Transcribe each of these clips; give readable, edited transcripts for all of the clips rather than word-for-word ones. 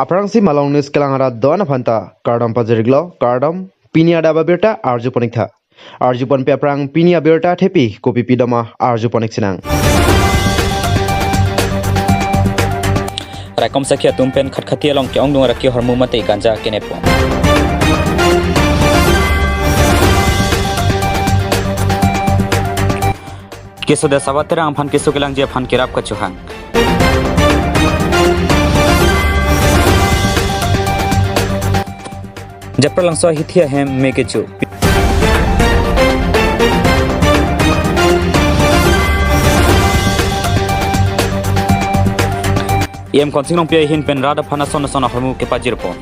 Aprangsi malong news kelangara dona phanta kardam pajiriglo kardam pinia daba berta arjuponik tha arjupon pe aprang pinia berta thepi kopi pidama arjuponik sinang Raikom sakia tumpen khatkhati along kyong dung rakki hormu mate ganja kenepo keso da sawatera ampan keso kelang je phan kirap ka chuhang Japra langso hithia hem mekechu Em konsing nong pia hin pen rada phana sona sona hormu ke pajir po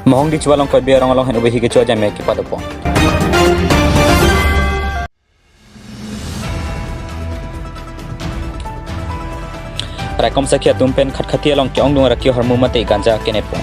Mohong di chualong ko be rong long hen obehi ke chua jame ke padapo Raikom sakia tumpen khatkhati along kyong dung rakki hormu mate ganja kenepo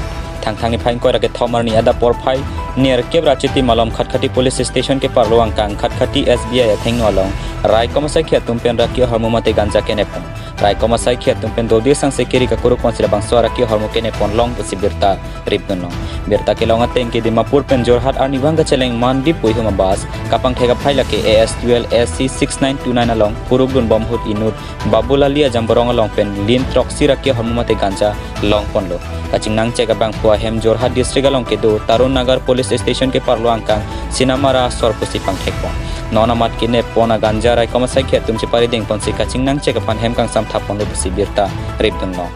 thang ni phain ko rake thomar ni ada por phai near kebra chiti malom khatkhati police station ke parlo angkang khatkhati SBI atheng along Raikom sakia tumpen rakki hormu mate ganja kenepo Raikom sakia tumpen dodi sang sekeri ka kuru konsira bangso rakki hormu kenepo long usi birta ripno birta ke long ateng ke dimapur pen jorhat arni banga cheleng mandi puihuma bas kapang thega phaila ke AS12 SC 6929 along kurugdun bomhut inut babulalia jamborong along pen lin troxi rakki hormu mate ganja long ponlo kaching nang chega bang pua hem jorhat district along ke do tarun nagar police station ke parlo angkang sinamara sorpusi pangthekpo nonamat kine pona ganja Raikom sakia tumchi pari ding ponsi kaching nang chega pan hem kang sam thapon lo bisi birta ripdun no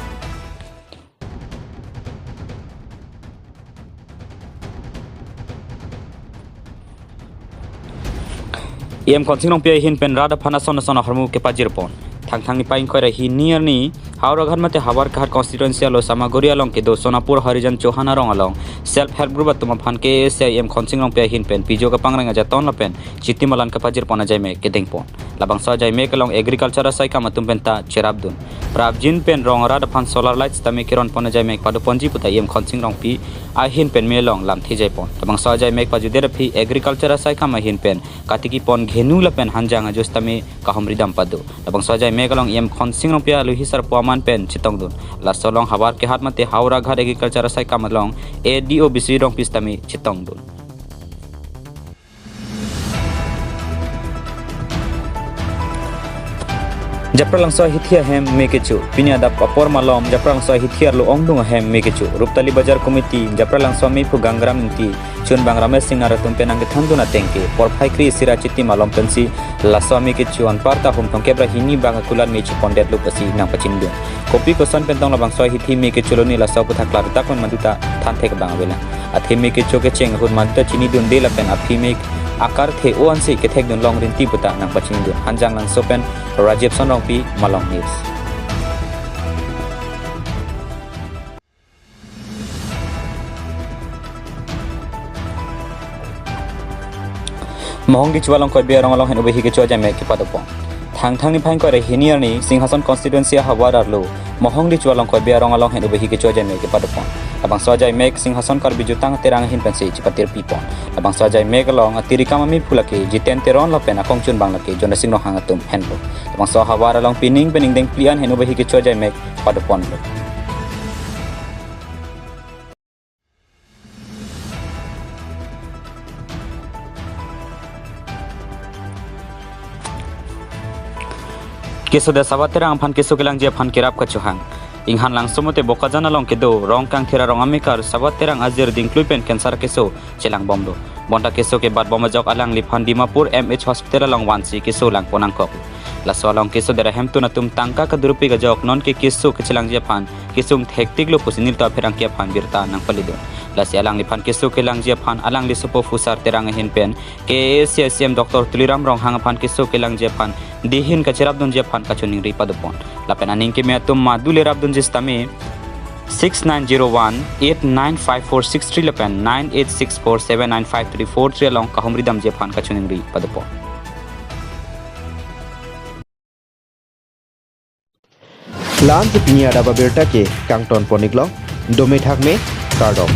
Em konsing nong pia hin pen rada phana sona sona hormu ke pajir pon thang ni pain koi hi near ni Haura Ghat mate Hawar Ghat constituency alo Samagoria along ke do Sonapur Harijan Chauhana rong along self help group atuma phan ke SIM khonsing rong pe hin pen pijo ka pangranga ja ton la pen chitimalan ka pajir pona jai me ke ding pon labang sa jai me ka long agriculture asai ka matum pen ta cherabdun prabjin pen rong ra da phan solar lights ta me kiron pona jai me padu ponji puta em khonsing rong pi a hin pen me long lam thi jai pon labang sa jai me pa ju der phi agriculture asai ka ma hin pen katiki pon ghenu la pen hanjanga josta me ka homridam padu labang sa jai me ka long em khonsing rong pia lu hisar man pen chitong dun la solong Hawar ke hat mate Haura Ghat agriculture asai kamalong ADO bisi rong pistami chitong dun Japra langso hithia hem mekechu pinia da papor malom Japra langso hithia lo ongdung hem mekechu Ruptali Bazar Committee Japra langso mi pu gangram inti chun bangrame singara tumpen ang thanduna tengke por phai kri sira chitti malom pensi la swami ke chuan parta hum tong kebra hini banga kulan me chi pondet lu pasi nang pachindu kopi ko son pentong la bangso hithi me ke chuloni la saw putha klar ta kon maduta than thek bang bela athe me ke choke cheng hun maduta chini dun de la pen athi me akar the on se ke thek dun long rin ti puta nang pachindu hanjang lang sopen Rajib son rong pi malong news Mohong di chualong koi be rong along hen obehi ke chua jame ke padapo thang ni phain ko re hiniar ni Singhasan constituency Hawar arlo Mohong di chualong koi be rong along hen obehi ke chua jame ke padapo abang swajai mek Singhasan kar bijutang terang hin pensi chipatir pipon abang swajai mek long atirika mami phulake jiten teron la pena kongchun banglake jona singno hangatum henlo abang swa Hawar along pining deng plian hen obehi ke chua jai mek padapon lo keso da sawatera ampan keso kelang je phan kirap ka chuhang inghan lang somote bokajana long kedo rong kang thera rong amikar sawatera azir dingklui pen cancer keso chelang bomdo bonta keso ke bad bom jok alang liphan Dimapur MH hospital long wansi keso lang ponang kop la solong keso dera hemtu na tum tangka ka drupi ga jok non ke keso ke chelang je phan kesum hektik lo pusinil ta pherang ke phan birta nang palido la sialang liphan keso ke lang je phan alang li supo fusar terang hin pen ke CSM Dr Tuliram rong hang phan keso ke lang je phan dihin ka cherabdun je phan ka chuning ri padupon la pena ning ke me tum madule rabdun jistame 6901895463 lapen 9864795343 along ka homridam je phan ka chuning ri padupon Lan pinia daba berta ke kangton poniglo dome thak me kardom